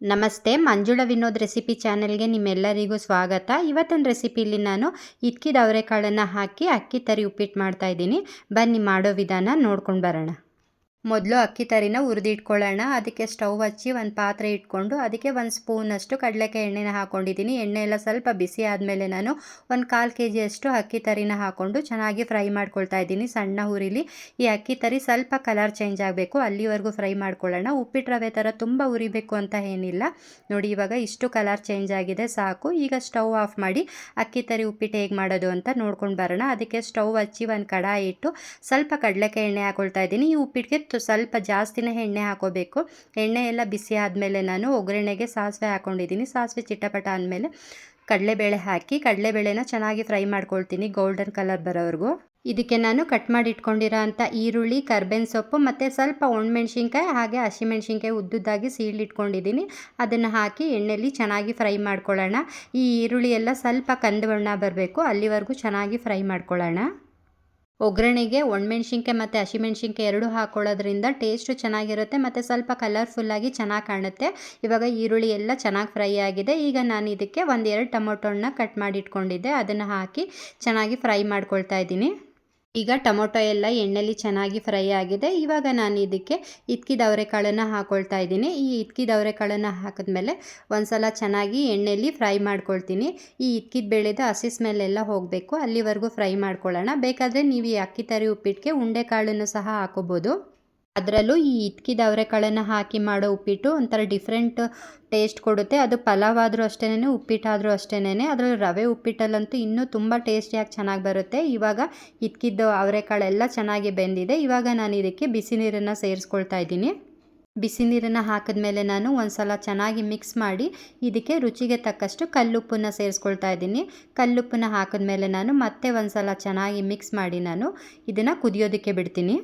ನಮಸ್ತೆ, ಮಂಜುಳಾ ವಿನೋದ್ ರೆಸಿಪಿ ಚಾನೆಲ್ಗೆ ನಿಮ್ಮೆಲ್ಲರಿಗೂ ಸ್ವಾಗತ. ಇವತ್ತಿನ ರೆಸಿಪಿಲಿ ನಾನು ಇದ್ಕಿದ ಅವರೆಕಾಳನ್ನು ಹಾಕಿ ಅಕ್ಕಿ ತರಿ ಉಪ್ಪಿಟ್ಟು ಮಾಡ್ತಾಯಿದ್ದೀನಿ. ಬನ್ನಿ ಮಾಡೋ ವಿಧಾನ ನೋಡ್ಕೊಂಡು ಬರೋಣ. ಮೊದಲು ಅಕ್ಕಿ ತರಿನ ಹುರಿದಿಟ್ಕೊಳ್ಳೋಣ. ಅದಕ್ಕೆ ಸ್ಟವ್ ಹಚ್ಚಿ ಒಂದು ಪಾತ್ರೆ ಇಟ್ಕೊಂಡು ಅದಕ್ಕೆ ಒಂದು ಸ್ಪೂನಷ್ಟು ಕಡಲೆಕಾಯಿ ಎಣ್ಣೆನ ಹಾಕ್ಕೊಂಡಿದ್ದೀನಿ. ಎಣ್ಣೆ ಎಲ್ಲ ಸ್ವಲ್ಪ ಬಿಸಿ ಆದಮೇಲೆ ನಾನು ಒಂದು 1/4 kg ಅಕ್ಕಿ ತರಿನ ಹಾಕ್ಕೊಂಡು ಚೆನ್ನಾಗಿ ಫ್ರೈ ಮಾಡ್ಕೊಳ್ತಾ ಇದ್ದೀನಿ. ಸಣ್ಣ ಹುರಿಲಿ ಈ ಅಕ್ಕಿ ತರಿ ಸ್ವಲ್ಪ ಕಲರ್ ಚೇಂಜ್ ಆಗಬೇಕು, ಅಲ್ಲಿವರೆಗೂ ಫ್ರೈ ಮಾಡ್ಕೊಳ್ಳೋಣ. ಉಪ್ಪಿಟ್ಟು ರವೆ ಥರ ತುಂಬ ಹುರಿಬೇಕು ಅಂತ ಏನಿಲ್ಲ. ನೋಡಿ, ಇವಾಗ ಇಷ್ಟು ಕಲರ್ ಚೇಂಜ್ ಆಗಿದೆ, ಸಾಕು. ಈಗ ಸ್ಟವ್ ಆಫ್ ಮಾಡಿ ಅಕ್ಕಿ ತರಿ ಉಪ್ಪಿಟ್ಟು ಹೇಗೆ ಮಾಡೋದು ಅಂತ ನೋಡ್ಕೊಂಡು ಬರೋಣ. ಅದಕ್ಕೆ ಸ್ಟವ್ ಹಚ್ಚಿ ಒಂದು ಕಡಾಯಿ ಇಟ್ಟು ಸ್ವಲ್ಪ ಕಡಲೆಕಾಯಿ ಎಣ್ಣೆ ಹಾಕ್ಕೊಳ್ತಾ ಇದ್ದೀನಿ. ಈ ಉಪ್ಪಿಟ್ಟಿಗೆ ಸ್ವಲ್ಪ ಜಾಸ್ತಿನೇ ಎಣ್ಣೆ ಹಾಕೋಬೇಕು. ಎಣ್ಣೆ ಎಲ್ಲ ಬಿಸಿ ಆದಮೇಲೆ ನಾನು ಒಗ್ಗರಣೆಗೆ ಸಾಸಿವೆ ಹಾಕ್ಕೊಂಡಿದ್ದೀನಿ. ಸಾಸಿವೆ ಚಿಟಪಟ ಆದಮೇಲೆ ಕಡಲೆಬೇಳೆ ಹಾಕಿ ಕಡಲೆಬೇಳೆನ ಚೆನ್ನಾಗಿ ಫ್ರೈ ಮಾಡ್ಕೊಳ್ತೀನಿ ಗೋಲ್ಡನ್ ಕಲರ್ ಬರೋವರೆಗೂ. ಇದಕ್ಕೆ ನಾನು ಕಟ್ ಮಾಡಿ ಇಟ್ಕೊಂಡಿರೋ ಅಂಥ ಈರುಳ್ಳಿ, ಕರ್ಬೇವಿನ ಸೊಪ್ಪು ಮತ್ತು ಸ್ವಲ್ಪ ಒಣಮೆಣ್ಸಿನ್ಕಾಯಿ ಹಾಗೆ ಹಸಿಮೆಣ್ಸಿನ್ಕಾಯಿ ಉದ್ದುದ್ದಾಗಿ ಸೀಳಿಟ್ಕೊಂಡಿದ್ದೀನಿ. ಅದನ್ನು ಹಾಕಿ ಎಣ್ಣೆಯಲ್ಲಿ ಚೆನ್ನಾಗಿ ಫ್ರೈ ಮಾಡ್ಕೊಳ್ಳೋಣ. ಈ ಈರುಳ್ಳಿ ಎಲ್ಲ ಸ್ವಲ್ಪ ಕಂದು ಬಣ್ಣ ಬರಬೇಕು, ಅಲ್ಲಿವರೆಗೂ ಚೆನ್ನಾಗಿ ಫ್ರೈ ಮಾಡ್ಕೊಳ್ಳೋಣ. ಒಗ್ಗರಣೆಗೆ ಒಣಮೆಣ್ಸಿನ್ಕಾಯಿ ಮತ್ತು ಹಸಿಮೆಣ್ಸಿನ್ಕಾಯಿ ಎರಡೂ ಹಾಕ್ಕೊಳ್ಳೋದ್ರಿಂದ ಟೇಸ್ಟು ಚೆನ್ನಾಗಿರುತ್ತೆ ಮತ್ತು ಸ್ವಲ್ಪ ಕಲರ್ಫುಲ್ಲಾಗಿ ಚೆನ್ನಾಗಿ ಕಾಣುತ್ತೆ. ಇವಾಗ ಈರುಳ್ಳಿ ಎಲ್ಲ ಚೆನ್ನಾಗಿ ಫ್ರೈ ಆಗಿದೆ. ಈಗ ನಾನು ಇದಕ್ಕೆ 1-2 ಟೊಮೊಟೊನ ಕಟ್ ಮಾಡಿ ಇಟ್ಕೊಂಡಿದ್ದೆ, ಅದನ್ನು ಹಾಕಿ ಚೆನ್ನಾಗಿ ಫ್ರೈ ಮಾಡ್ಕೊಳ್ತಾ ಇದ್ದೀನಿ. ಈಗ ಟೊಮೊಟೊ ಎಲ್ಲ ಎಣ್ಣೆಲಿ ಚೆನ್ನಾಗಿ ಫ್ರೈ ಆಗಿದೆ. ಇವಾಗ ನಾನು ಇದಕ್ಕೆ ಇದ್ಕಿದ ಅವರೆಕಾಳನ್ನು ಹಾಕ್ಕೊಳ್ತಾ ಇದ್ದೀನಿ. ಈ ಇದ್ಕಿದ ಅವರೆಕಾಳನ್ನು ಹಾಕಿದ್ಮೇಲೆ ಒಂದು ಸಲ ಚೆನ್ನಾಗಿ ಎಣ್ಣೆಲಿ ಫ್ರೈ ಮಾಡ್ಕೊಳ್ತೀನಿ. ಈ ಇದ್ಕಿದ ಬೇಳೆದು ಹಸಿ ಸ್ಮೆಲ್ಲೆಲ್ಲ ಹೋಗಬೇಕು, ಅಲ್ಲಿವರೆಗೂ ಫ್ರೈ ಮಾಡ್ಕೊಳ್ಳೋಣ. ಬೇಕಾದರೆ ನೀವು ಈ ಅಕ್ಕಿ ತರಿ ಉಪ್ಪಿಟ್ಟಿಗೆ ಉಂಡೆಕಾಳನ್ನು ಸಹ ಹಾಕೋಬೋದು. ಅದರಲ್ಲೂ ಈ ಇದ್ಕಿದ ಅವರೆಕಾಳನ್ನು ಹಾಕಿ ಮಾಡೋ ಉಪ್ಪಿಟ್ಟು ಒಂಥರ ಡಿಫ್ರೆಂಟ್ ಟೇಸ್ಟ್ ಕೊಡುತ್ತೆ. ಅದು ಪಲಾವ್ ಆದರೂ ಅಷ್ಟೇನೆ, ಉಪ್ಪಿಟ್ಟಾದರೂ ಅಷ್ಟೇನೆ. ಅದರಲ್ಲಿ ರವೆ ಉಪ್ಪಿಟ್ಟಲ್ಲಂತೂ ಇನ್ನೂ ತುಂಬ ಟೇಸ್ಟಿಯಾಗಿ ಚೆನ್ನಾಗಿ ಬರುತ್ತೆ. ಇವಾಗ ಇದ್ಕಿದ್ದು ಅವರೆಕಾಳೆಲ್ಲ ಚೆನ್ನಾಗಿ ಬೆಂದಿದೆ. ಇವಾಗ ನಾನು ಇದಕ್ಕೆ ಬಿಸಿ ನೀರನ್ನು ಸೇರಿಸ್ಕೊಳ್ತಾ ಇದ್ದೀನಿ. ಬಿಸಿ ನೀರನ್ನು ಹಾಕಿದ್ಮೇಲೆ ನಾನು ಒಂದು ಸಲ ಚೆನ್ನಾಗಿ ಮಿಕ್ಸ್ ಮಾಡಿ ಇದಕ್ಕೆ ರುಚಿಗೆ ತಕ್ಕಷ್ಟು ಕಲ್ಲುಪ್ಪನ್ನು ಸೇರಿಸ್ಕೊಳ್ತಾ ಇದ್ದೀನಿ. ಕಲ್ಲುಪ್ಪನ್ನು ಹಾಕಿದ್ಮೇಲೆ ನಾನು ಮತ್ತೆ ಒಂದು ಸಲ ಚೆನ್ನಾಗಿ ಮಿಕ್ಸ್ ಮಾಡಿ ನಾನು ಇದನ್ನು ಕುದಿಯೋದಕ್ಕೆ ಬಿಡ್ತೀನಿ.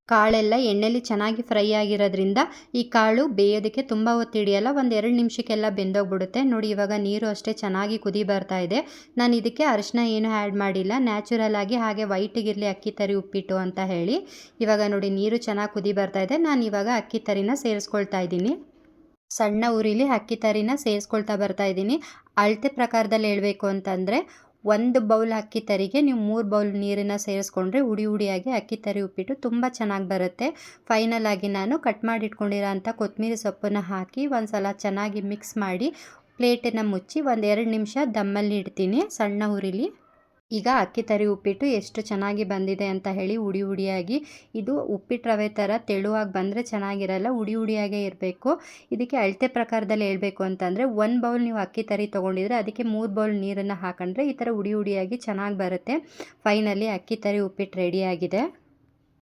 ಕಾಳೆಲ್ಲ ಎಣ್ಣೆಲಿ ಚೆನ್ನಾಗಿ ಫ್ರೈ ಆಗಿರೋದ್ರಿಂದ ಈ ಕಾಳು ಬೇಯೋದಕ್ಕೆ ತುಂಬ ಹೊತ್ತು ಹಿಡಿಯಲ್ಲ, 1-2 ನಿಮಿಷಕ್ಕೆಲ್ಲ ಬೆಂದೋಗ್ಬಿಡುತ್ತೆ. ನೋಡಿ, ಇವಾಗ ನೀರು ಅಷ್ಟೇ ಚೆನ್ನಾಗಿ ಕುದಿ ಬರ್ತಾ ಇದೆ. ನಾನು ಇದಕ್ಕೆ ಅರಿಶಿನ ಏನು ಆ್ಯಡ್ ಮಾಡಿಲ್ಲ, ನ್ಯಾಚುರಲ್ ಆಗಿ ಹಾಗೆ ವೈಟಿಗಿರಲಿ ಅಕ್ಕಿ ತರಿ ಉಪ್ಪಿಟ್ಟು ಅಂತ ಹೇಳಿ. ಇವಾಗ ನೋಡಿ, ನೀರು ಚೆನ್ನಾಗಿ ಕುದಿ ಬರ್ತಾ ಇದೆ. ನಾನು ಇವಾಗ ಅಕ್ಕಿ ತರಿನ ಸೇರಿಸ್ಕೊಳ್ತಾ ಇದ್ದೀನಿ. ಸಣ್ಣ ಉರಿಲಿ ಅಕ್ಕಿ ತರಿನ ಸೇರಿಸ್ಕೊಳ್ತಾ ಬರ್ತಾ ಇದ್ದೀನಿ. ಅಳತೆ ಪ್ರಕಾರದಲ್ಲಿ ಹೇಳಬೇಕು ಅಂತಂದರೆ 1 ಬೌಲ್ ಅಕ್ಕಿ ತರಿಗೆ ನೀವು 3 ಬೌಲ್ ನೀರನ್ನು ಸೇರಿಸ್ಕೊಂಡ್ರೆ ಹುಡಿ ಹುಡಿಯಾಗಿ ಅಕ್ಕಿ ತರಿ ಉಪ್ಪಿಟ್ಟು ತುಂಬ ಚೆನ್ನಾಗಿ ಬರುತ್ತೆ. ಫೈನಲ್ ಆಗಿ ನಾನು ಕಟ್ ಮಾಡಿ ಇಟ್ಕೊಂಡಿರೋ ಅಂಥ ಕೊತ್ತಂಬರಿ ಸೊಪ್ಪನ್ನು ಹಾಕಿ ಒಂದು ಸಲ ಚೆನ್ನಾಗಿ ಮಿಕ್ಸ್ ಮಾಡಿ ಪ್ಲೇಟನ್ನು ಮುಚ್ಚಿ 1-2 ನಿಮಿಷ ದಮ್ಮಲ್ಲಿ ಇಡ್ತೀನಿ ಸಣ್ಣ ಉರಿಲಿ. ಈಗ ಅಕ್ಕಿ ತರಿ ಉಪ್ಪಿಟ್ಟು ಎಷ್ಟು ಚೆನ್ನಾಗಿ ಬಂದಿದೆ ಅಂತ ಹೇಳಿ, ಹುಡಿ ಹುಡಿಯಾಗಿ. ಇದು ಉಪ್ಪಿಟ್ಟು ರವೆ ಥರ ತೆಳುವಾಗಿ ಬಂದರೆ ಚೆನ್ನಾಗಿರಲ್ಲ, ಹುಡಿ ಹುಡಿಯಾಗೇ ಇರಬೇಕು. ಇದಕ್ಕೆ ಅಳತೆ ಪ್ರಕಾರದಲ್ಲಿ ಹೇಳಬೇಕು ಅಂತಂದರೆ 1 ಬೌಲ್ ನೀವು ಅಕ್ಕಿ ತರಿ ತೊಗೊಂಡಿದ್ರೆ ಅದಕ್ಕೆ 3 ಬೌಲ್ ನೀರನ್ನು ಹಾಕೊಂಡ್ರೆ ಈ ಥರ ಹುಡಿ ಹುಡಿಯಾಗಿ ಚೆನ್ನಾಗಿ ಬರುತ್ತೆ. ಫೈನಲಿ ಅಕ್ಕಿ ತರಿ ಉಪ್ಪಿಟ್ಟು ರೆಡಿಯಾಗಿದೆ.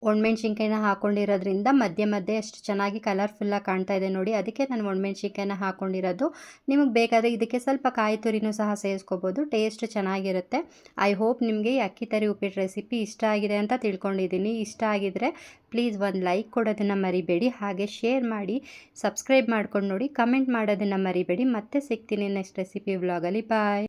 ಒಣಮೆಣ್ಸಿನ್ಕಾಯಿನ ಹಾಕ್ಕೊಂಡಿರೋದ್ರಿಂದ ಮಧ್ಯೆ ಮಧ್ಯೆ ಎಷ್ಟು ಚೆನ್ನಾಗಿ ಕಲರ್ಫುಲ್ಲಾಗಿ ಕಾಣ್ತಾ ಇದೆ ನೋಡಿ, ಅದಕ್ಕೆ ನಾನು ಒಣಮೆಣ್ಸಿನ್ಕಾಯಿನ ಹಾಕ್ಕೊಂಡಿರೋದು. ನಿಮಗೆ ಬೇಕಾದರೆ ಇದಕ್ಕೆ ಸ್ವಲ್ಪ ಕಾಯಿ ತುರಿನೂ ಸಹ ಸೇರಿಸ್ಕೋಬೋದು, ಟೇಸ್ಟ್ ಚೆನ್ನಾಗಿರುತ್ತೆ. ಐ ಹೋಪ್ ನಿಮಗೆ ಈ ಅಕ್ಕಿ ತರಿ ಉಪ್ಪಿಟ್ಟು ರೆಸಿಪಿ ಇಷ್ಟ ಆಗಿದೆ ಅಂತ ತಿಳ್ಕೊಂಡಿದ್ದೀನಿ. ಇಷ್ಟ ಆಗಿದರೆ ಪ್ಲೀಸ್ ಒಂದು ಲೈಕ್ ಕೊಡೋದನ್ನು ಮರಿಬೇಡಿ, ಹಾಗೆ ಶೇರ್ ಮಾಡಿ, ಸಬ್ಸ್ಕ್ರೈಬ್ ಮಾಡ್ಕೊಂಡು ನೋಡಿ, ಕಮೆಂಟ್ ಮಾಡೋದನ್ನು ಮರಿಬೇಡಿ. ಮತ್ತೆ ಸಿಗ್ತೀನಿ ನೆಕ್ಸ್ಟ್ ರೆಸಿಪಿ ವ್ಲಾಗಲ್ಲಿ. ಬಾಯ್.